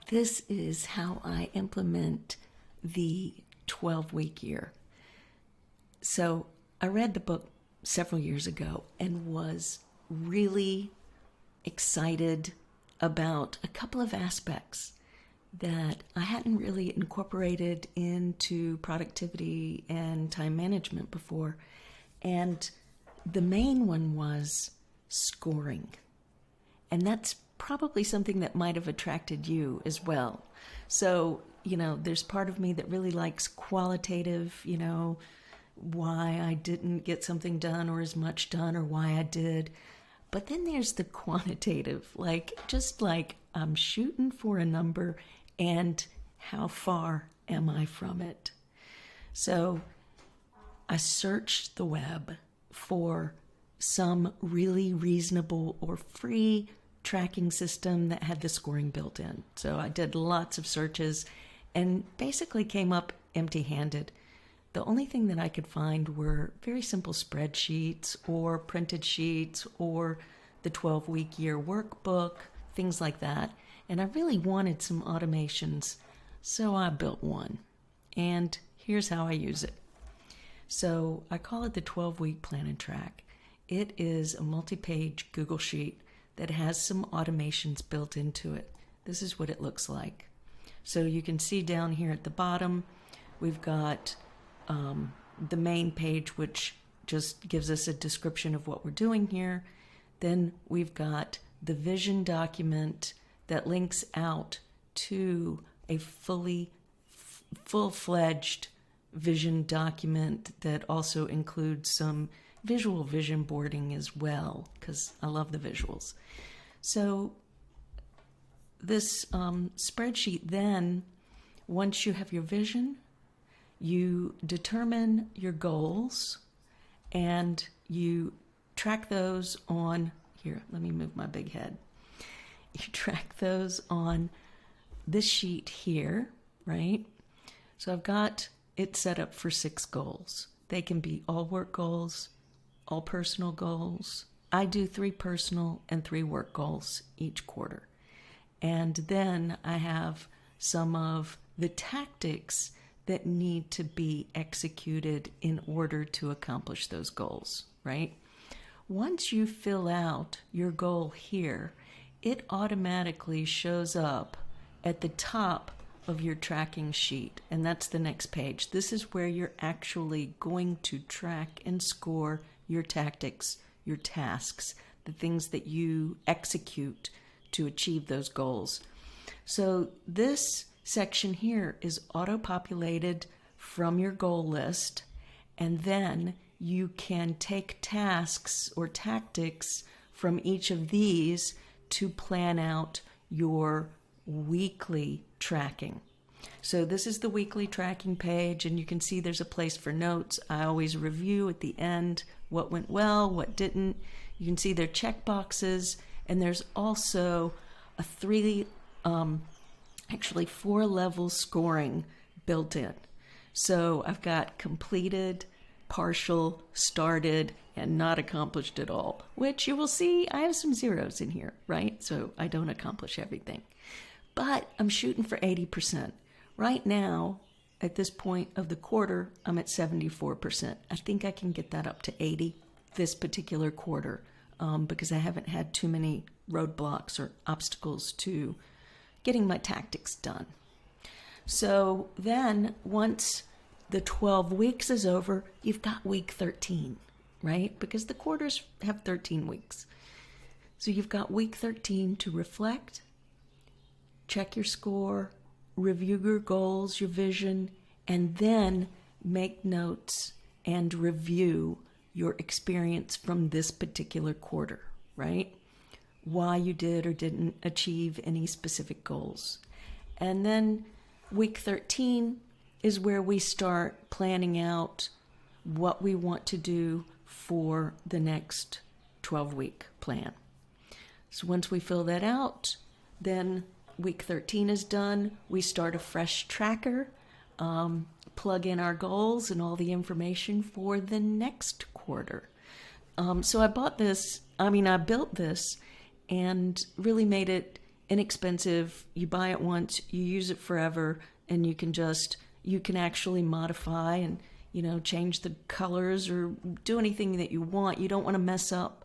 This is how I implement the 12-week year. So I read the book several years ago and was really excited about a couple of aspects that I hadn't really incorporated into productivity and time management before. And the main one was scoring. And that's probably something that might have attracted you as well. So, there's part of me that really likes qualitative, why I didn't get something done or as much done or why I did. But then there's the quantitative, just like I'm shooting for a number and how far am I from it? So I searched the web for some really reasonable or free tracking system that had the scoring built in. So I did lots of searches and basically came up empty-handed. The only thing that I could find were very simple spreadsheets or printed sheets or the 12-week year workbook, things like that. And I really wanted some automations, so I built one. And here's how I use it. So I call it the 12-week plan and track. It is a multi-page Google Sheet that has some automations built into it. This is what it looks like. So you can see down here at the bottom, we've got the main page, which just gives us a description of what we're doing here. Then we've got the vision document that links out to a full-fledged vision document that also includes some visual vision boarding as well, because I love the visuals. So this spreadsheet then, once you have your vision, you determine your goals and you track those on, here, let me move my big head. You track those on this sheet here, right? So I've got it set up for 6 goals. They can be all work goals, all personal goals. I do 3 personal and 3 work goals each quarter. And then I have some of the tactics that need to be executed in order to accomplish those goals, right? Once you fill out your goal here, it automatically shows up at the top of your tracking sheet, and that's the next page. This is where you're actually going to track and score your tactics, your tasks, the things that you execute to achieve those goals. So this section here is auto-populated from your goal list, and then you can take tasks or tactics from each of these to plan out your weekly tracking. So this is the weekly tracking page, and you can see there's a place for notes. I always review at the end what went well, what didn't. You can see their check boxes, and there's also a 4-level scoring built in. So I've got completed, partial, started, and not accomplished at all, which you will see I have some zeros in here, right? So I don't accomplish everything. But I'm shooting for 80%. Right now, at this point of the quarter, I'm at 74%. I think I can get that up to 80 this particular quarter because I haven't had too many roadblocks or obstacles to getting my tactics done. So then once the 12 weeks is over, you've got week 13, right? Because the quarters have 13 weeks. So you've got week 13 to reflect, check your score, review your goals, your vision, and then make notes and review your experience from this particular quarter, right? Why you did or didn't achieve any specific goals. And then week 13 is where we start planning out what we want to do for the next 12-week plan. So once we fill that out, then week 13 is done. We start a fresh tracker, plug in our goals and all the information for the next quarter. So I built this and really made it inexpensive. You buy it once, you use it forever, and you can actually modify and, change the colors or do anything that you want. You don't want to mess up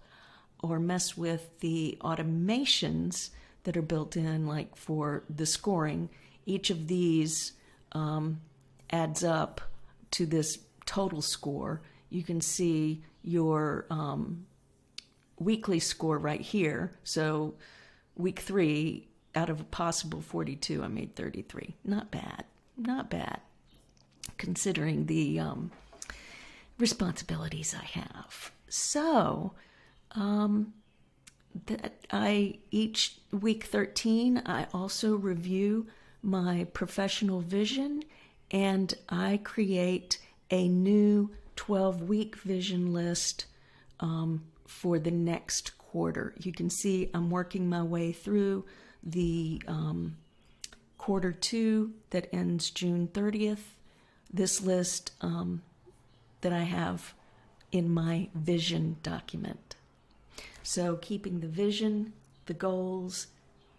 or mess with the automations that are built in, like for the scoring. Each of these adds up to this total score. You can see your weekly score right here. So week 3, out of a possible 42, I made 33. Not bad. Not bad, considering the responsibilities I have. So, each week 13, I also review my professional vision, and I create a new 12-week vision list for the next quarter. You can see I'm working my way through the quarter 2 that ends June 30th. This list that I have in my vision document. So keeping the vision, the goals,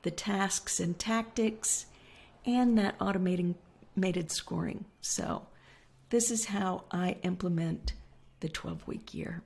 the tasks and tactics, and that automated scoring. So this is how I implement the 12-week year.